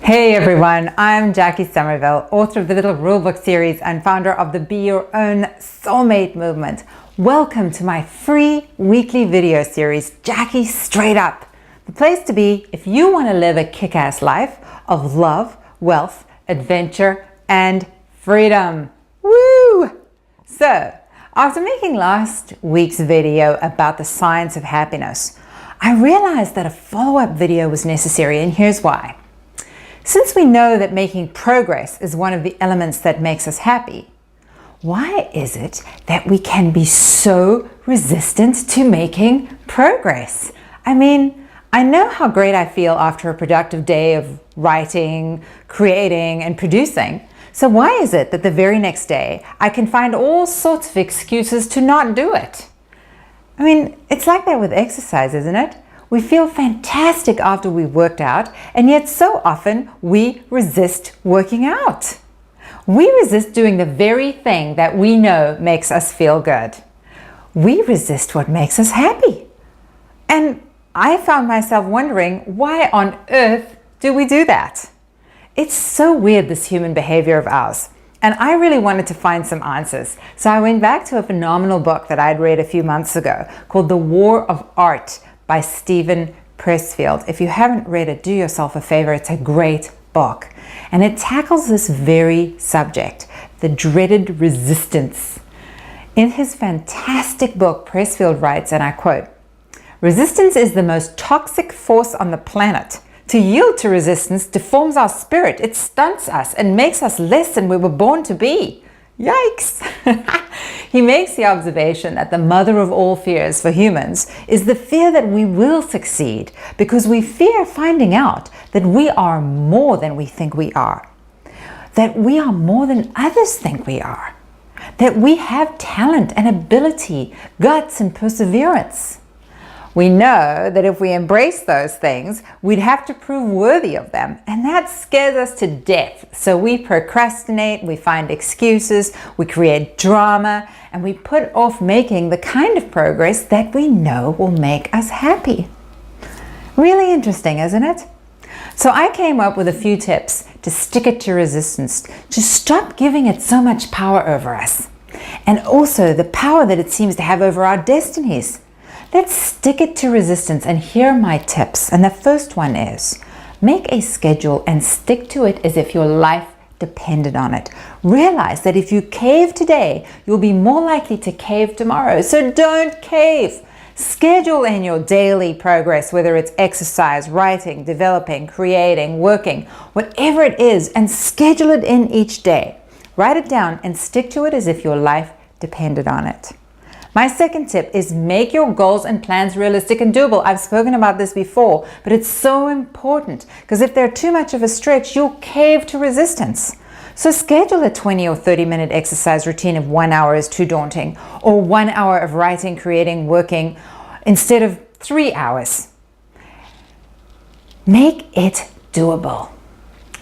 Hey everyone, I'm Jacquie Somerville, author of the Little Rulebook series and founder of the Be Your Own Soulmate movement. Welcome to my free weekly video series, Jacquie Straight Up, the place to be if you want to live a kick-ass life of love, wealth, adventure, and freedom. Woo! So, after making last week's video about the science of happiness, I realized that a follow-up video was necessary, and here's why. Since we know that making progress is one of the elements that makes us happy, why is it that we can be so resistant to making progress? I mean, I know how great I feel after a productive day of writing, creating, and producing. So why is it that the very next day I can find all sorts of excuses to not do it? I mean, it's like that with exercise, isn't it? We feel fantastic after we've worked out, and yet so often we resist working out. We resist doing the very thing that we know makes us feel good. We resist what makes us happy. And I found myself wondering, why on earth do we do that? It's so weird, this human behavior of ours. And I really wanted to find some answers. So I went back to a phenomenal book that I'd read a few months ago called The War of Art by Stephen Pressfield. If you haven't read it, do yourself a favor. It's a great book. And it tackles this very subject, the dreaded resistance. In his fantastic book, Pressfield writes, and I quote, "Resistance is the most toxic force on the planet. To yield to resistance deforms our spirit. It stunts us and makes us less than we were born to be." Yikes! He makes the observation that the mother of all fears for humans is the fear that we will succeed, because we fear finding out that we are more than we think we are, that we are more than others think we are, that we have talent and ability, guts and perseverance. We know that if we embrace those things, we'd have to prove worthy of them, and that scares us to death. So we procrastinate, we find excuses, we create drama, and we put off making the kind of progress that we know will make us happy. Really interesting, isn't it? So I came up with a few tips to stick it to resistance, to stop giving it so much power over us, and also the power that it seems to have over our destinies. Let's stick it to resistance, and here are my tips. And the first one is, make a schedule and stick to it as if your life depended on it. Realize that if you cave today, you'll be more likely to cave tomorrow. So don't cave. Schedule in your daily progress, whether it's exercise, writing, developing, creating, working, whatever it is, and schedule it in each day. Write it down and stick to it as if your life depended on it. My second tip is make your goals and plans realistic and doable. I've spoken about this before, but it's so important, because if they're too much of a stretch, you'll cave to resistance. So schedule a 20 or 30-minute exercise routine if 1 hour is too daunting, or 1 hour of writing, creating, working, instead of 3 hours. Make it doable.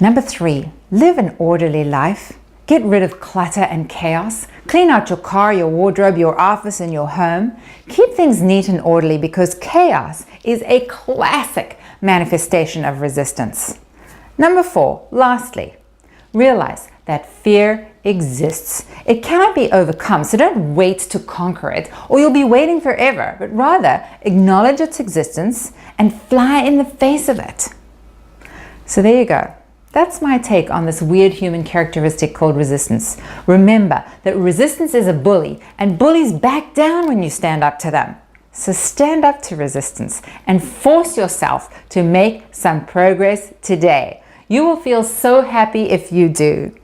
Number 3, live an orderly life. Get rid of clutter and chaos. Clean out your car, your wardrobe, your office, and your home. Keep things neat and orderly, because chaos is a classic manifestation of resistance. Number 4, lastly, realize that fear exists. It cannot be overcome, so don't wait to conquer it, or you'll be waiting forever, but rather acknowledge its existence and fly in the face of it. So there you go. That's my take on this weird human characteristic called resistance. Remember that resistance is a bully, and bullies back down when you stand up to them. So stand up to resistance and force yourself to make some progress today. You will feel so happy if you do.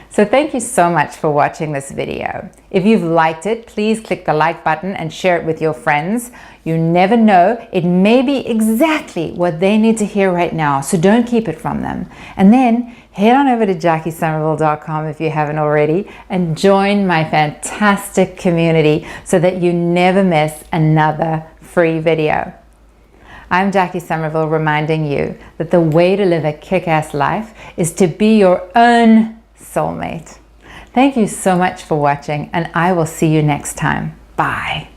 So thank you so much for watching this video. If you've liked it, please click the like button and share it with your friends. You never know, it may be exactly what they need to hear right now, so don't keep it from them. And then head on over to JacquieSomerville.com if you haven't already, and join my fantastic community so that you never miss another free video. I'm Jacquie Somerville, reminding you that the way to live a kick-ass life is to be your own soulmate. Thank you so much for watching, and I will see you next time. Bye.